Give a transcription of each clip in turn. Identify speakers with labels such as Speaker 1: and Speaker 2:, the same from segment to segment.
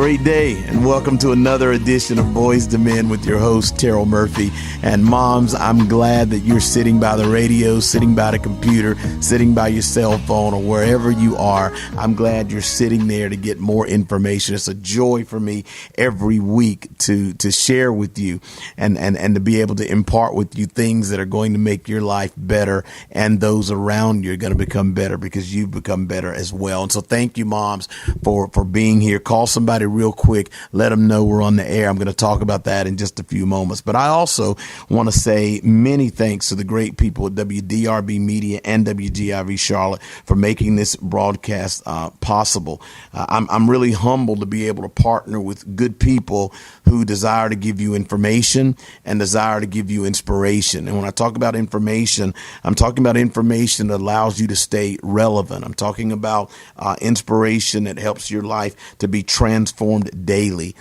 Speaker 1: Great day, and welcome to another edition of Boyz II Men with your host, Terrell Murphy. And moms, I'm glad that you're sitting by the radio, sitting by the computer, sitting by your cell phone, or wherever you are. I'm glad you're sitting there to get more information. It's a joy for me every week to share with you and to be able to impart with you things that are going to make your life better, and those around you are going to become better because you've become better as well. And so thank you, moms, for being here. Call somebody real quick. Let them know we're on the air. I'm going to talk about that in just a few moments. But I also want to say many thanks to the great people at WDRBmedia and WGIV Charlotte for making this broadcast possible. I'm really humbled to be able to partner with good people who desire to give you information and desire to give you inspiration. And when I talk about information, I'm talking about information that allows you to stay relevant. I'm talking about inspiration that helps your life to be transformed daily.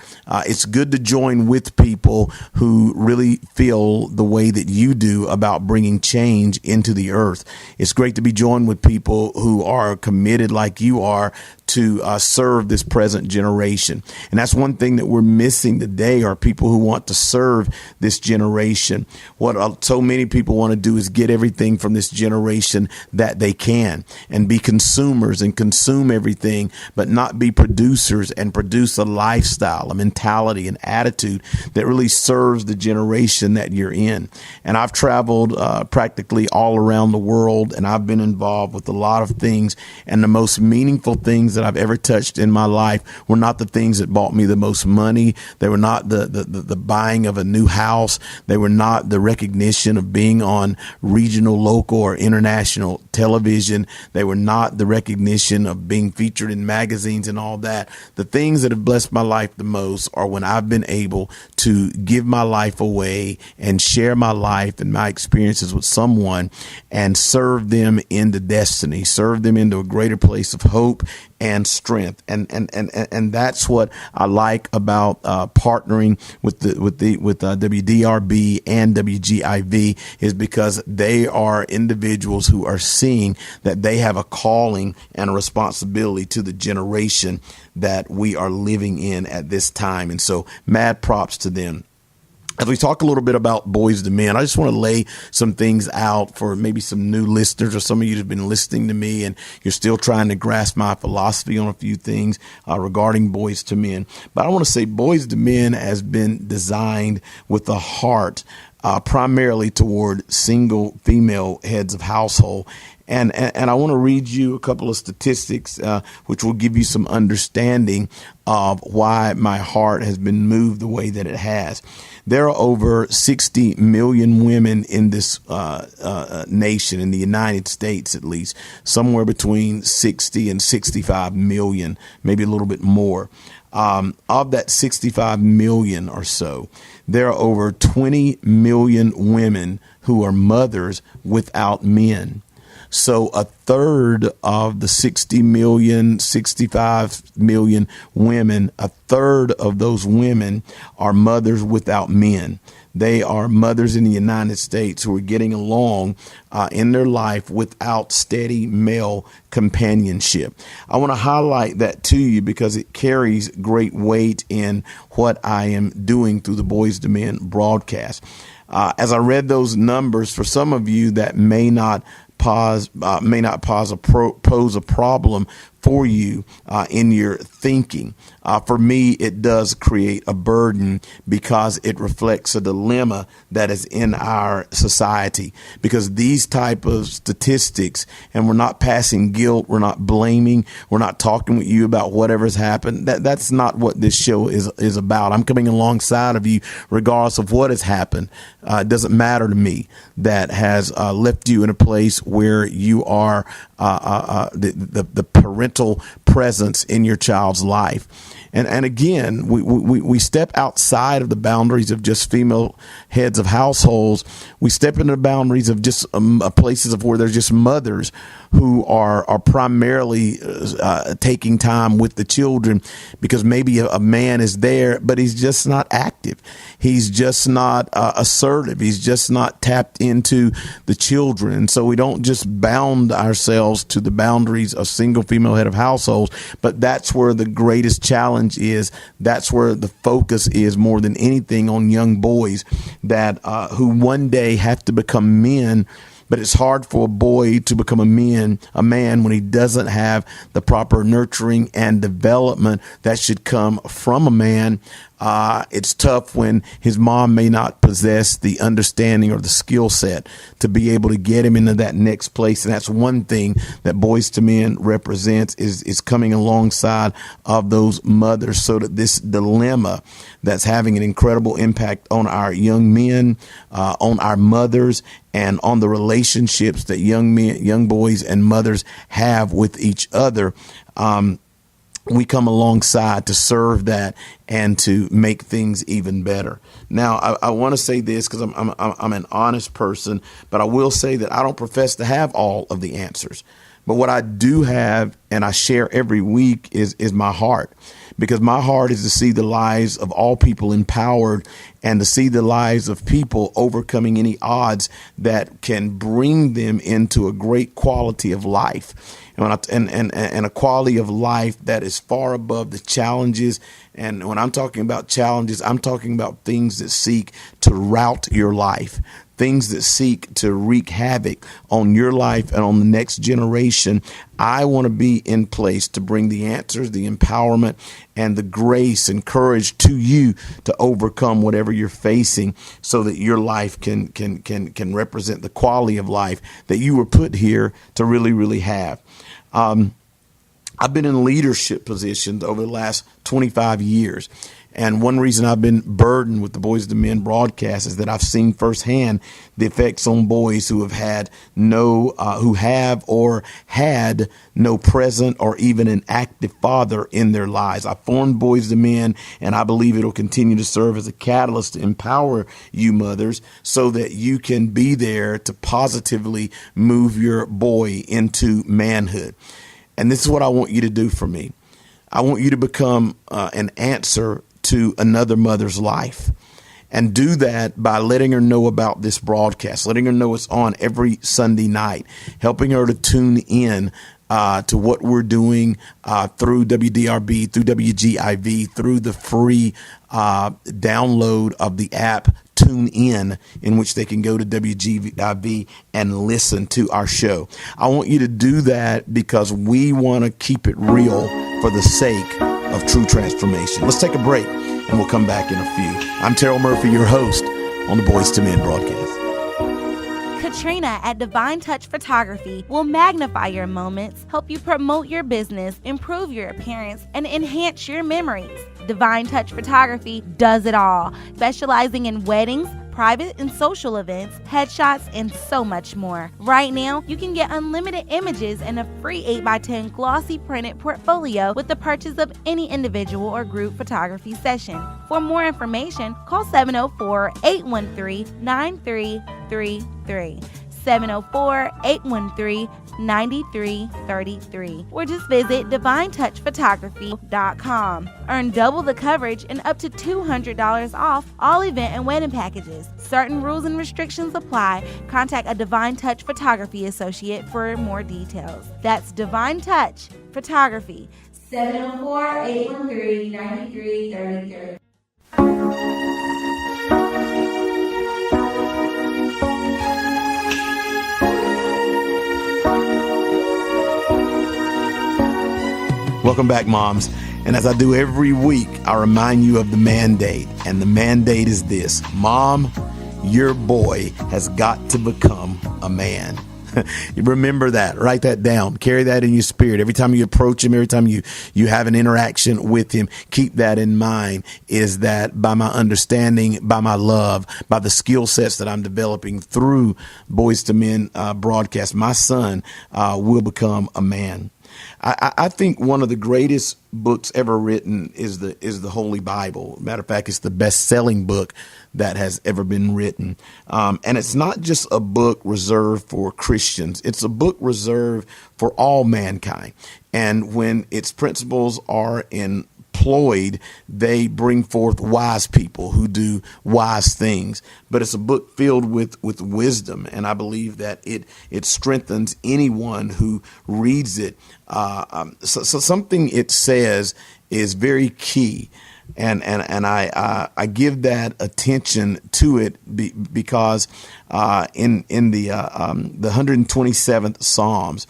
Speaker 1: It's good to join with people who really feel the way that you do about bringing change into the earth. It's great to be joined with people who are committed like you are to serve this present generation. And that's one thing that we're missing today, are people who want to serve this generation. What so many people want to do is get everything from this generation that they can and be consumers and consume everything, but not be producers and produce a lifestyle, a mentality, an attitude that really serves the generation that you're in. And I've traveled practically all around the world, and I've been involved with a lot of things, and the most meaningful things that I've ever touched in my life were not the things that bought me the most money. They were not the buying of a new house. They were not the recognition of being on regional, local, or international television. They were not the recognition of being featured in magazines and all that. The things that have blessed my life the most are when I've been able to give my life away and share my life and my experiences with someone and serve them into destiny, serve them into a greater place of hope and strength. And that's what I like about partnering with WDRB and WGIV, is because they are individuals who are seeing that they have a calling and a responsibility to the generation that we are living in at this time. And so mad props to them. As we talk a little bit about Boyz II Men, I just want to lay some things out for maybe some new listeners, or some of you that have been listening to me and you're still trying to grasp my philosophy on a few things regarding Boyz II Men. But I want to say Boyz II Men has been designed with a heart primarily toward single female heads of household. And I want to read you a couple of statistics which will give you some understanding of why my heart has been moved the way that it has. There are over 60 million women in this nation, in the United States at least, somewhere between 60 and 65 million, maybe a little bit more. Of that 65 million or so, there are over 20 million women who are mothers without men. So a third of the 60 million, 65 million women, a third of those women are mothers without men. They are mothers in the United States who are getting along in their life without steady male companionship. I want to highlight that to you because it carries great weight in what I am doing through the Boyz II Men broadcast. As I read those numbers, for some of you that may not pose a problem for you in your thinking. For me, it does create a burden because it reflects a dilemma that is in our society. Because these type of statistics, and we're not passing guilt, we're not blaming, we're not talking with you about whatever's happened. That's not what this show is about. I'm coming alongside of you regardless of what has happened. It doesn't matter to me that has left you in a place where you are the parental presence in your child's life. And again, we step outside of the boundaries of just female heads of households. We step into the boundaries of just places of where there's just mothers who are primarily taking time with the children, because maybe a man is there, but he's just not active. He's just not assertive. He's just not tapped into the children. And so we don't just bound ourselves to the boundaries of single female head of households, but that's where the greatest challenge is. That's where the focus is more than anything, on young boys that who one day have to become men. But it's hard for a boy to become a man when he doesn't have the proper nurturing and development that should come from a man. It's tough when his mom may not possess the understanding or the skill set to be able to get him into that next place. And that's one thing that Boyz II Men represents, is coming alongside of those mothers, so that this dilemma that's having an incredible impact on our young men, on our mothers, and on the relationships that young men, young boys and mothers have with each other. We come alongside to serve that and to make things even better. Now, I want to say this because I'm an honest person, but I will say that I don't profess to have all of the answers. But what I do have, and I share every week, is my heart. Because my heart is to see the lives of all people empowered, and to see the lives of people overcoming any odds that can bring them into a great quality of life. And a quality of life that is far above the challenges. And when I'm talking about challenges, I'm talking about things that seek to rout your life, things that seek to wreak havoc on your life and on the next generation. I want to be in place to bring the answers, the empowerment, and the grace and courage to you to overcome whatever you're facing, so that your life can represent the quality of life that you were put here to really, really have. I've been in leadership positions over the last 25 years. And one reason I've been burdened with the Boyz II Men broadcast is that I've seen firsthand the effects on boys who have had no present or even an active father in their lives. I formed Boyz II Men, and I believe it'll continue to serve as a catalyst to empower you mothers, so that you can be there to positively move your boy into manhood. And this is what I want you to do for me. I want you to become an answer to another mother's life, and do that by letting her know about this broadcast, letting her know it's on every Sunday night, helping her to tune in to what we're doing through WDRB, through WGIV, through the free download of the app TuneIn, in which they can go to WGIV and listen to our show. I want you to do that because we want to keep it real for the sake of true transformation. Let's take a break, and we'll come back in a few. I'm Terrell Murphy, your host on the Boyz II Men broadcast.
Speaker 2: Katrina at Divine Touch Photography will magnify your moments, help you promote your business, improve your appearance, and enhance your memories. Divine Touch Photography does it all, specializing in weddings, private and social events, headshots, and so much more. Right now, you can get unlimited images and a free 8x10 glossy printed portfolio with the purchase of any individual or group photography session. For more information, call 704-813-9333. 704-813-9333, or just visit divinetouchphotography.com. Earn double the coverage and up to $200 off all event and wedding packages. Certain rules and restrictions apply. Contact a Divine Touch Photography associate for more details. That's Divine Touch Photography, 704-813-9333.
Speaker 1: Welcome back, moms. And as I do every week, I remind you of the mandate. And the mandate is this: Mom, your boy has got to become a man. You remember that. Write that down. Carry that in your spirit. Every time you approach him, every time you have an interaction with him, keep that in mind, is that by my understanding, by my love, by the skill sets that I'm developing through Boyz II Men broadcast, my son will become a man. I think one of the greatest books ever written is the Holy Bible. Matter of fact, it's the best-selling book that has ever been written. And it's not just a book reserved for Christians. It's a book reserved for all mankind. And when its principles are employed, they bring forth wise people who do wise things. But it's a book filled with wisdom, and I believe that it strengthens anyone who reads it. So something it says is very key, and I give that attention to it because in the 127th Psalms,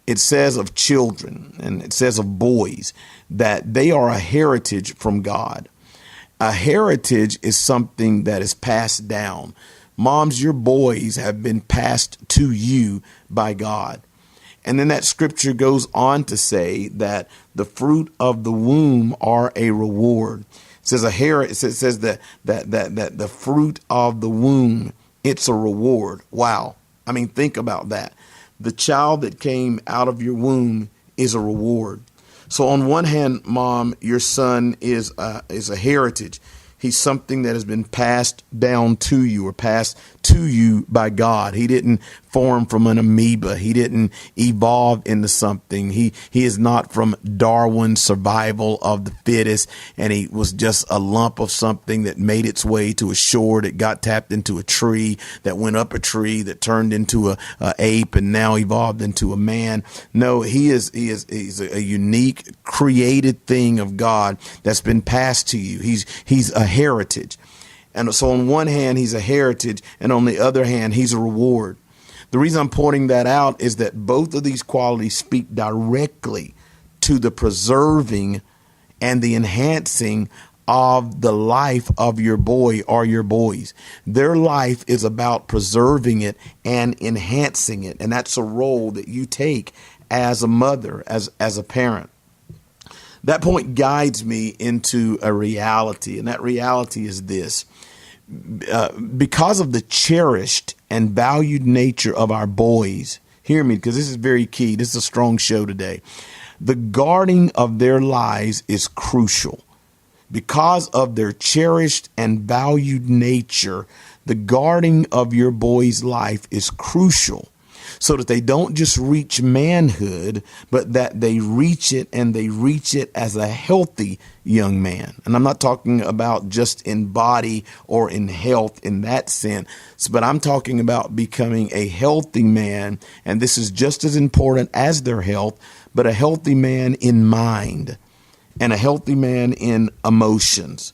Speaker 1: it says of children and it says of boys that they are a heritage from God. A heritage is something that is passed down. Moms, your boys have been passed to you by God. And then that scripture goes on to say that the fruit of the womb are a reward. It says it says that the fruit of the womb, it's a reward. Wow. I mean, think about that. The child that came out of your womb is a reward. So on one hand, Mom, your son is a heritage. He's something that has been passed down to you or passed to you by God. He didn't form from an amoeba. He didn't evolve into something. He is not from Darwin's survival of the fittest, and he was just a lump of something that made its way to a shore, that got tapped into a tree, that went up a tree, that turned into a ape, and now evolved into a man. No, he's a unique, created thing of God that's been passed to you. He's a heritage. And so on one hand, he's a heritage, and on the other hand, he's a reward. The reason I'm pointing that out is that both of these qualities speak directly to the preserving and the enhancing of the life of your boy or your boys. Their life is about preserving it and enhancing it. And that's a role that you take as a mother, as a parent. That point guides me into a reality, and that reality is this. Because of the cherished and valued nature of our boys, hear me, because this is very key. This is a strong show today. The guarding of their lives is crucial. Because of their cherished and valued nature, the guarding of your boy's life is crucial, so that they don't just reach manhood, but that they reach it, and they reach it as a healthy young man. And I'm not talking about just in body or in health in that sense, but I'm talking about becoming a healthy man. And this is just as important as their health, but a healthy man in mind and a healthy man in emotions.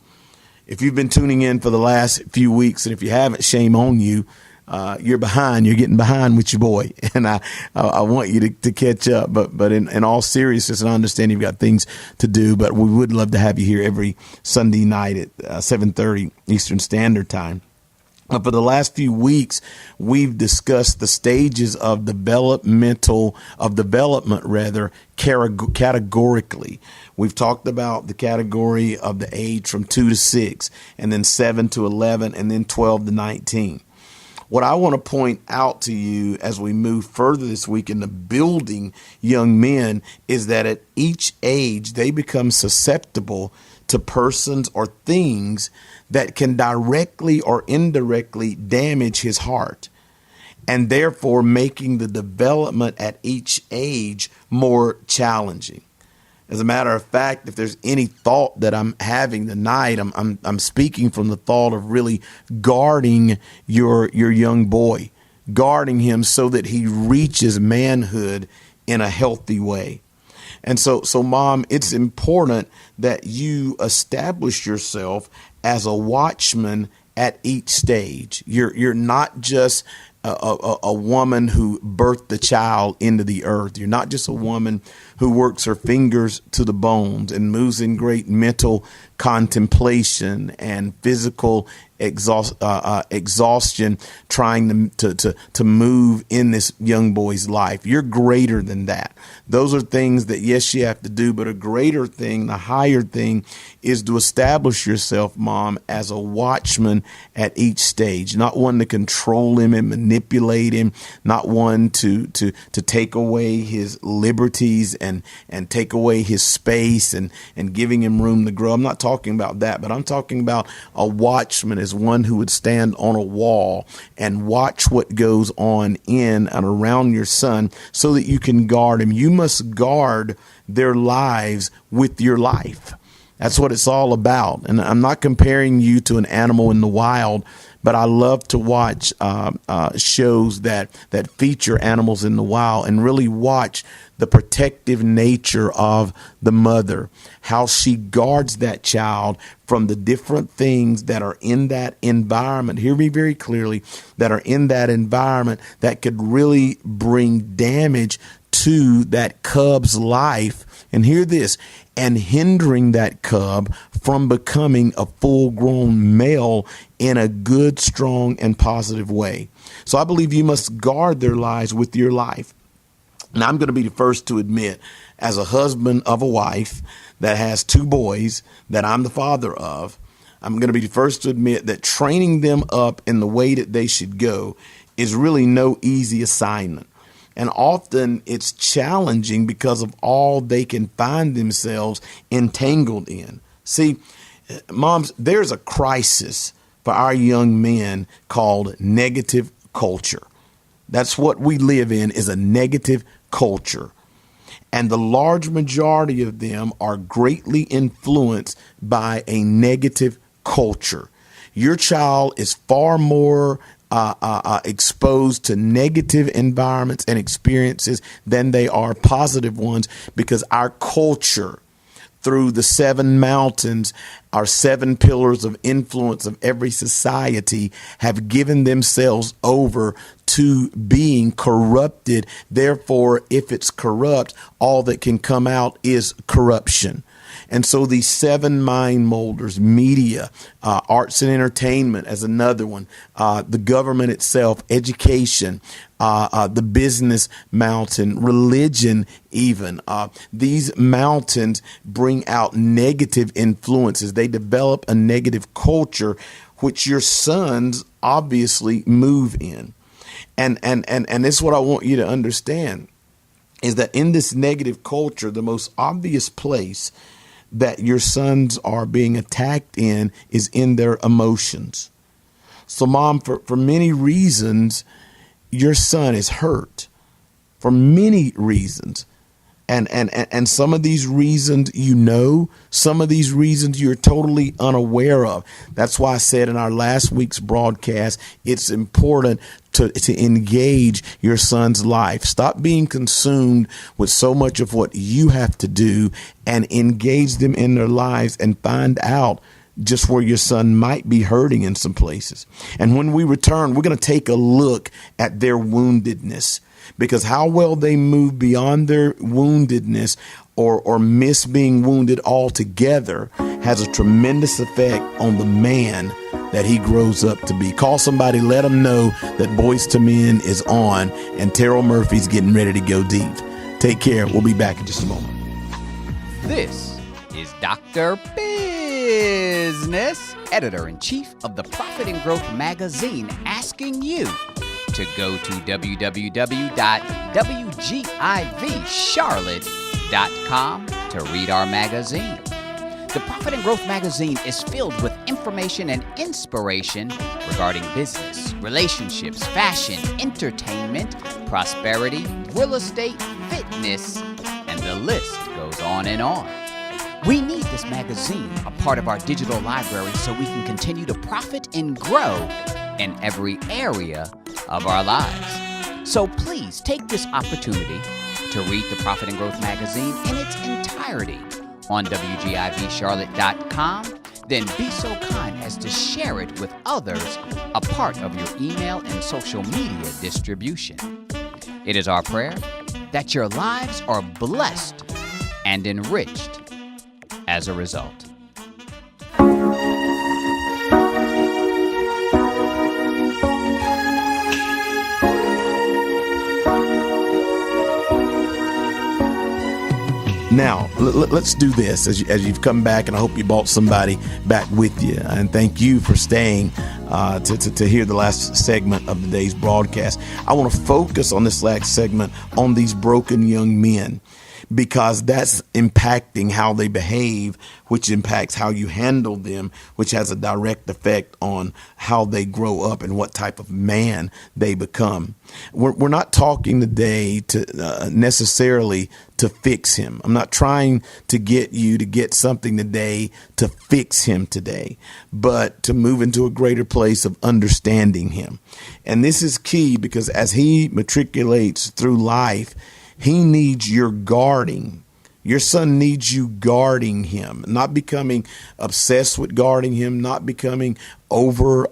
Speaker 1: If you've been tuning in for the last few weeks, and if you haven't, shame on you. You're behind. You're getting behind with your boy, and I want you to catch up. But in all seriousness, and I understand you've got things to do, but we would love to have you here every Sunday night at 7:30 Eastern Standard Time. For the last few weeks, we've discussed the stages of development, categorically. We've talked about the category of the age from 2 to 6, and then 7 to 11, and then 12 to 19. What I want to point out to you as we move further this week into building young men is that at each age, they become susceptible to persons or things that can directly or indirectly damage his heart, and therefore making the development at each age more challenging. As a matter of fact, if there's any thought that I'm having tonight, I'm speaking from the thought of really guarding your young boy, guarding him so that he reaches manhood in a healthy way. And so Mom, it's important that you establish yourself as a watchman at each stage. You're not just a woman who birthed the child into the earth. You're not just a woman who works her fingers to the bones and moves in great mental contemplation and physical exhaustion trying to move in this young boy's life. You're greater than that. Those are things that, yes, you have to do, but a greater thing, the higher thing, is to establish yourself, Mom, as a watchman at each stage, not one to control him and manipulate him, not one to take away his liberties and and take away his space and giving him room to grow. I'm not talking about that, but I'm talking about a watchman as one who would stand on a wall and watch what goes on in and around your son so that you can guard him. You must guard their lives with your life. That's what it's all about. And I'm not comparing you to an animal in the wild, but I love to watch shows that feature animals in the wild and really watch the protective nature of the mother, how she guards that child from the different things that are in that environment. Hear me very clearly, that are in that environment that could really bring damage to that cub's life. And hear this, and hindering that cub from becoming a full-grown male in a good, strong, and positive way. So I believe you must guard their lives with your life. And I'm going to be the first to admit, as a husband of a wife that has 2 boys that I'm the father of, I'm going to be the first to admit that training them up in the way that they should go is really no easy assignment. And often it's challenging because of all they can find themselves entangled in. See, moms, there's a crisis for our young men called negative culture. That's what we live in, is a negative culture. And the large majority of them are greatly influenced by a negative culture. Your child is far more exposed to negative environments and experiences than they are positive ones, because our culture, through the 7 mountains, our 7 pillars of influence of every society, have given themselves over to being corrupted. Therefore, if it's corrupt, all that can come out is corruption. And so these 7 mind molders, media, arts and entertainment as another one, the government itself, education, the business mountain, religion even. These mountains bring out negative influences. They develop a negative culture, which your sons obviously move in. And this is what I want you to understand, is that in this negative culture, the most obvious place that your sons are being attacked in is in their emotions. So, Mom, for many reasons, your son is hurt for many reasons. And some of these reasons some of these reasons you're totally unaware of. That's why I said in our last week's broadcast, it's important to engage your son's life. Stop being consumed with so much of what you have to do and engage them in their lives and find out just where your son might be hurting in some places. And when we return, we're going to take a look at their woundedness, because how well they move beyond their woundedness or miss being wounded altogether has a tremendous effect on the man that he grows up to be. Call somebody, let them know that Boyz II Men is on and Terrell Murphy's getting ready to go deep. Take care. We'll be back in just a moment.
Speaker 3: This is Dr. Bizness, editor-in-chief of the Profit and Growth magazine, asking you to go to www.WGIVcharlotte.com to read our magazine. The Profit and Growth magazine is filled with information and inspiration regarding business, relationships, fashion, entertainment, prosperity, real estate, fitness, and the list goes on and on. We need this magazine a part of our digital library so we can continue to profit and grow in every area of our lives. So please take this opportunity to read the Profit and Growth magazine in its entirety on WGIVcharlotte.com. Then be so kind as to share it with others, a part of your email and social media distribution. It is our prayer that your lives are blessed and enriched as a result.
Speaker 1: Now, let's do this as you've come back, and I hope you brought somebody back with you. And thank you for staying to hear the last segment of today's broadcast. I want to focus on this last segment on these broken young men, because that's impacting how they behave, which impacts how you handle them, which has a direct effect on how they grow up and what type of man they become. We're not talking today to necessarily to fix him. I'm not trying to get you to get something today to fix him today, but to move into a greater place of understanding him. And this is key because as he matriculates through life, he needs your guarding. Your son needs you guarding him, not becoming obsessed with guarding him, not becoming over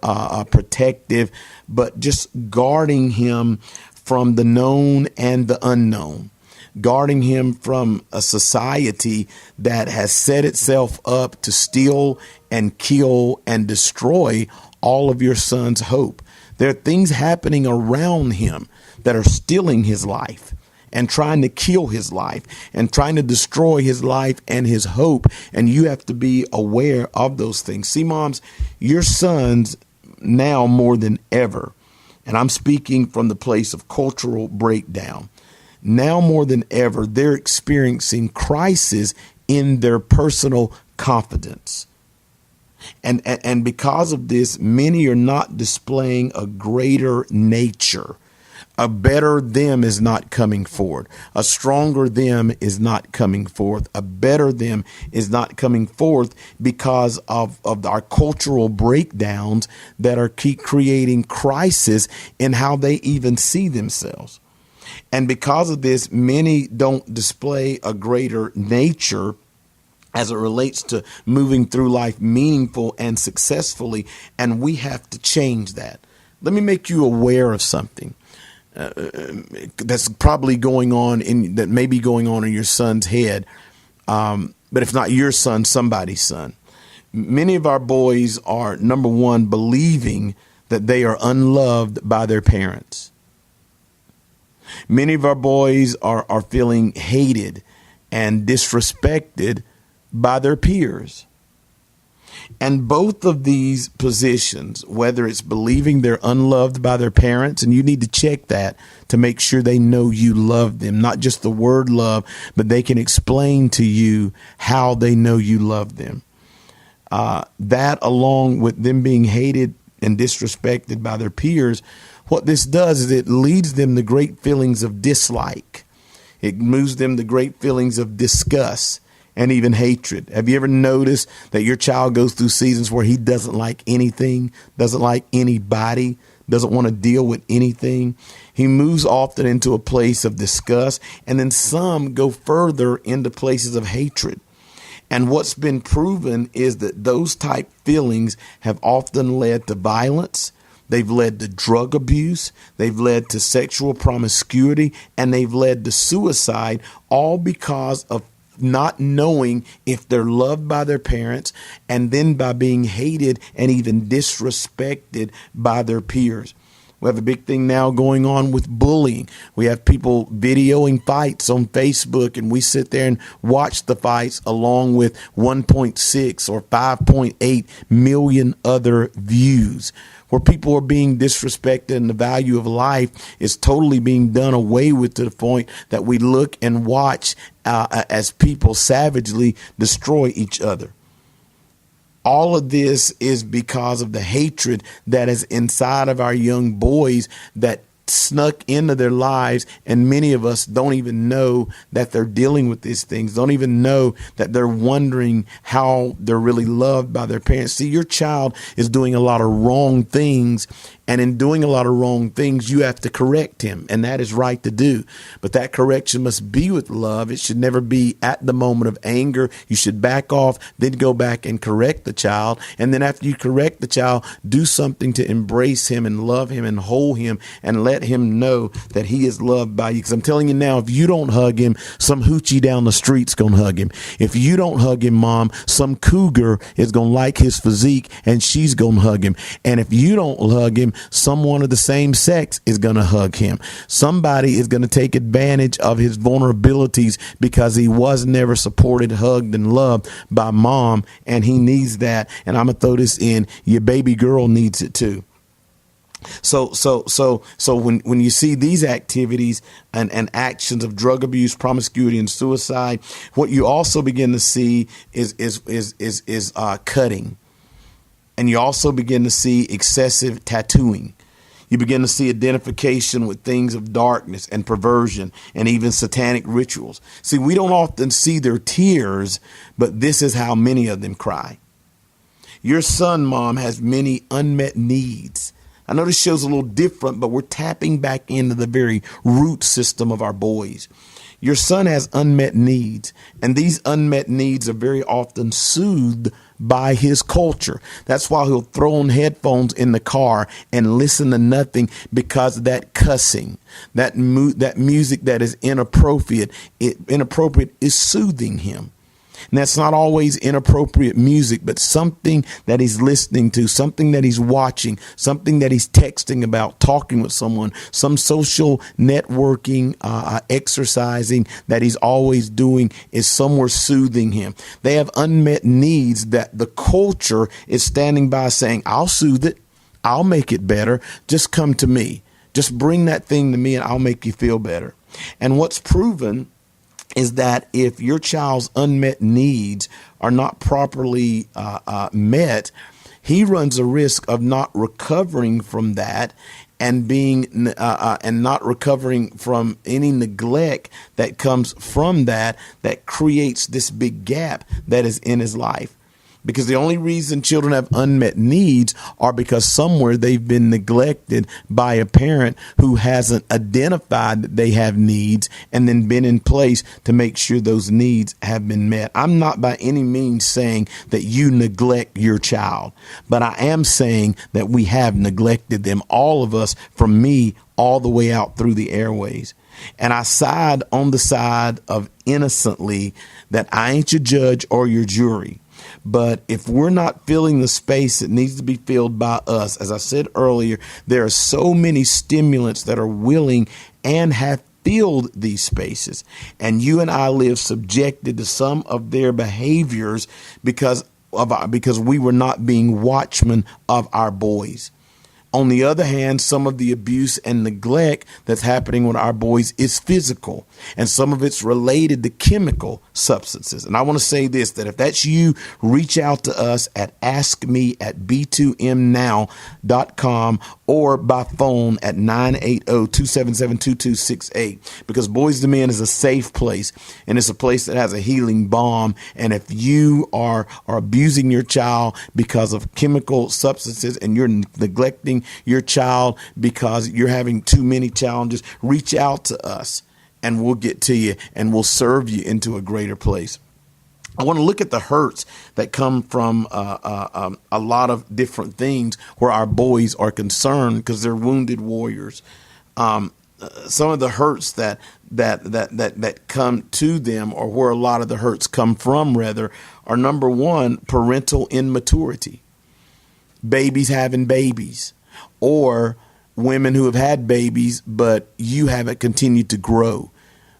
Speaker 1: protective, but just guarding him from the known and the unknown, guarding him from a society that has set itself up to steal and kill and destroy all of your son's hope. There are things happening around him that are stealing his life and trying to kill his life and trying to destroy his life and his hope. And you have to be aware of those things. See, moms, your sons now more than ever, and I'm speaking from the place of cultural breakdown, now more than ever, they're experiencing crisis in their personal confidence. And because of this, many are not displaying a greater nature. A better them is not coming forward. A stronger them is not coming forth. A better them is not coming forth because of our cultural breakdowns that are keep creating crisis in how they even see themselves. And because of this, many don't display a greater nature as it relates to moving through life meaningful and successfully. And we have to change that. Let me make you aware of something. That's probably going on that may be going on in your son's head. But if not your son, somebody's son. Many of our boys are, number one, believing that they are unloved by their parents. Many of our boys are feeling hated and disrespected by their peers. And both of these positions, whether it's believing they're unloved by their parents, and you need to check that to make sure they know you love them, not just the word love, but they can explain to you how they know you love them. That along with them being hated and disrespected by their peers, what this does is it leads them to great feelings of dislike. It moves them to great feelings of disgust and even hatred. Have you ever noticed that your child goes through seasons where he doesn't like anything, doesn't like anybody, doesn't want to deal with anything? He moves often into a place of disgust, and then some go further into places of hatred. And what's been proven is that those type feelings have often led to violence. They've led to drug abuse. They've led to sexual promiscuity, and they've led to suicide, all because of not knowing if they're loved by their parents, and then by being hated and even disrespected by their peers. We have a big thing now going on with bullying. We have people videoing fights on Facebook, and we sit there and watch the fights along with 1.6 or 5.8 million other views, where people are being disrespected and the value of life is totally being done away with, to the point that we look and watch as people savagely destroy each other. All of this is because of the hatred that is inside of our young boys that snuck into their lives, and many of us don't even know that they're dealing with these things, don't even know that they're wondering how they're really loved by their parents. See, your child is doing a lot of wrong things, and in doing a lot of wrong things, you have to correct him, and that is right to do. But that correction must be with love. It should never be at the moment of anger. You should back off, then go back and correct the child. And then after you correct the child, do something to embrace him and love him and hold him and let him know that he is loved by you. Because I'm telling you now, if you don't hug him, some hoochie down the street's going to hug him. If you don't hug him, mom, some cougar is going to like his physique and she's going to hug him. And if you don't hug him, someone of the same sex is going to hug him. Somebody is going to take advantage of his vulnerabilities because he was never supported, hugged, and loved by mom, and he needs that. And I'm going to throw this in. Your baby girl needs it too. So when you see these activities and actions of drug abuse, promiscuity, and suicide, what you also begin to see is cutting, and you also begin to see excessive tattooing. You begin to see identification with things of darkness and perversion and even satanic rituals. See, we don't often see their tears, but this is how many of them cry. Your son, Mom, has many unmet needs. I know this show's a little different, but we're tapping back into the very root system of our boys. Your son has unmet needs, and these unmet needs are very often soothed by his culture. That's why he'll throw on headphones in the car and listen to nothing, because that cussing, that music that is inappropriate is soothing him. And that's not always inappropriate music, but something that he's listening to, something that he's watching, something that he's texting about, talking with someone, some social networking, exercising that he's always doing is somewhere soothing him. They have unmet needs that the culture is standing by saying, I'll soothe it. I'll make it better. Just come to me. Just bring that thing to me and I'll make you feel better. And what's proven is that if your child's unmet needs are not properly met, he runs a risk of not recovering from that and not recovering from any neglect that comes from that creates this big gap that is in his life. Because the only reason children have unmet needs are because somewhere they've been neglected by a parent who hasn't identified that they have needs and then been in place to make sure those needs have been met. I'm not by any means saying that you neglect your child, but I am saying that we have neglected them, all of us, from me all the way out through the airways. And I side on the side of innocently that I ain't your judge or your jury. But if we're not filling the space that needs to be filled by us, as I said earlier, there are so many stimulants that are willing and have filled these spaces. And you and I live subjected to some of their behaviors because we were not being watchmen of our boys. On the other hand, some of the abuse and neglect that's happening with our boys is physical, and some of it's related to chemical substances. And I want to say this, that if that's you, reach out to us at askme@b2mnow.com or by phone at 980-277-2268, because Boyz II Men is a safe place, and it's a place that has a healing balm. And if you are abusing your child because of chemical substances and you're neglecting your child because you're having too many challenges, reach out to us and we'll get to you and we'll serve you into a greater place. I want to look at the hurts that come from a lot of different things where our boys are concerned because they're wounded warriors. Some of the hurts that come to them, or where a lot of the hurts come from, rather, are number one, parental immaturity. Babies having babies, or women who have had babies, but you haven't continued to grow.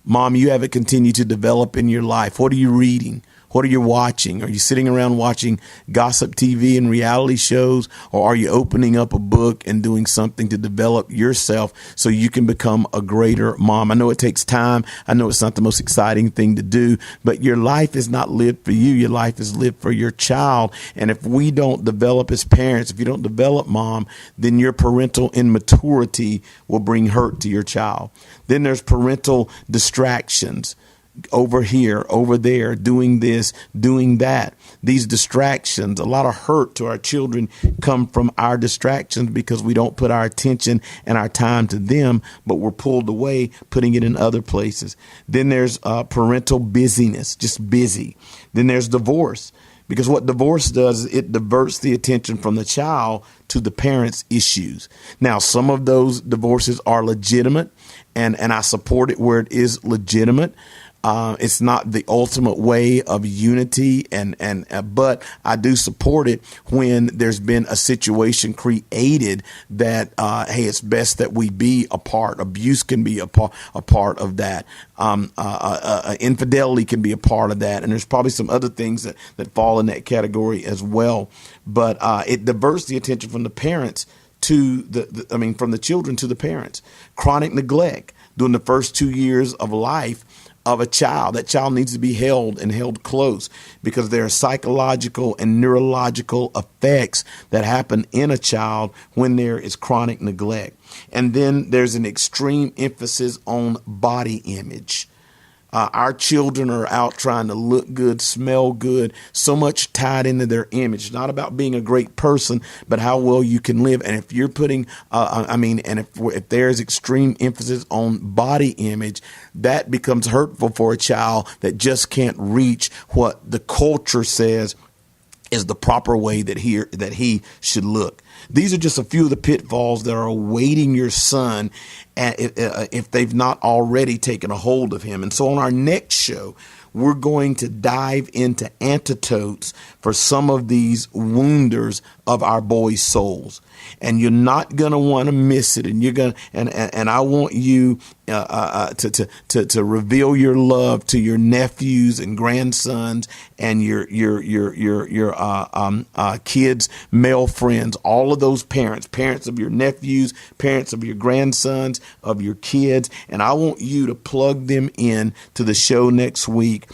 Speaker 1: Mom, you haven't continued to develop in your life. What are you reading? What are you watching? Are you sitting around watching gossip TV and reality shows? Or are you opening up a book and doing something to develop yourself so you can become a greater mom? I know it takes time. I know it's not the most exciting thing to do, but your life is not lived for you. Your life is lived for your child. And if we don't develop as parents, if you don't develop, Mom, then your parental immaturity will bring hurt to your child. Then there's parental distractions. Over here, over there, doing this, doing that. These distractions, a lot of hurt to our children come from our distractions because we don't put our attention and our time to them, but we're pulled away, putting it in other places. Then there's parental busyness, just busy. Then there's divorce, because what divorce does is it diverts the attention from the child to the parents' issues. Now, some of those divorces are legitimate, and I support it where it is legitimate. It's not the ultimate way of unity, but I do support it when there's been a situation created that, hey, it's best that we be apart. Abuse can be a part of that. Infidelity can be a part of that. And there's probably some other things that fall in that category as well. But it diverts the attention from the parents to from the children to the parents. Chronic neglect during the first 2 years of life of a child. That child needs to be held and held close, because there are psychological and neurological effects that happen in a child when there is chronic neglect. And then there's an extreme emphasis on body image. Our children are out trying to look good, smell good, so much tied into their image. It's not about being a great person, but how well you can live. And if you're putting, if there's extreme emphasis on body image, that becomes hurtful for a child that just can't reach what the culture says is the proper way that he should look. These are just a few of the pitfalls that are awaiting your son if they've not already taken a hold of him. And so on our next show, we're going to dive into antidotes for some of these wounders of our boys' souls. And you're not going to want to miss it. And you're going and I want you to reveal your love to your nephews and grandsons and your kids' male friends, all of those parents of your nephews, parents of your grandsons, of your kids. And I want you to plug them in to the show next week,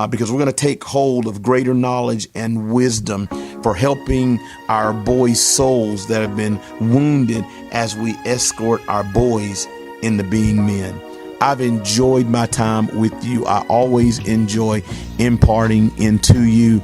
Speaker 1: because we're going to take hold of greater knowledge and wisdom for helping our boys' souls that have been wounded as we escort our boys into being men. I've enjoyed my time with you. I always enjoy imparting into you.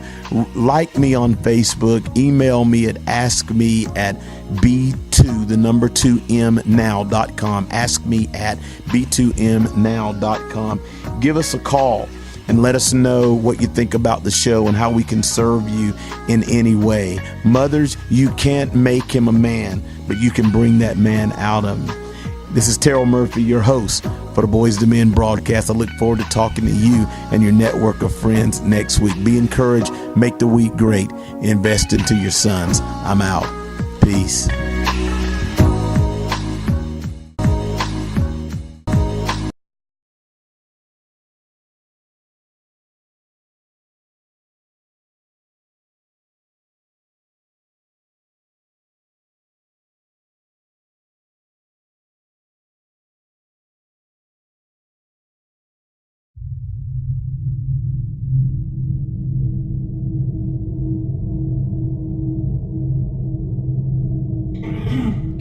Speaker 1: Like me on Facebook. Email me at askme@b2mnow.com. Ask me at b2mnow.com. Give us a call and let us know what you think about the show and how we can serve you in any way. Mothers, you can't make him a man, but you can bring that man out of him. This is Terrell Murphy, your host for the Boyz II Men broadcast. I look forward to talking to you and your network of friends next week. Be encouraged. Make the week great. Invest into your sons. I'm out. Peace.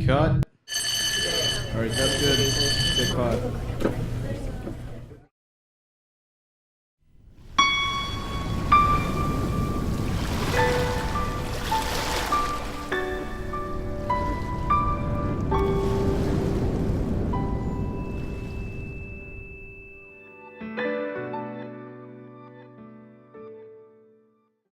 Speaker 4: Cut. All right, that's good. Stay quiet.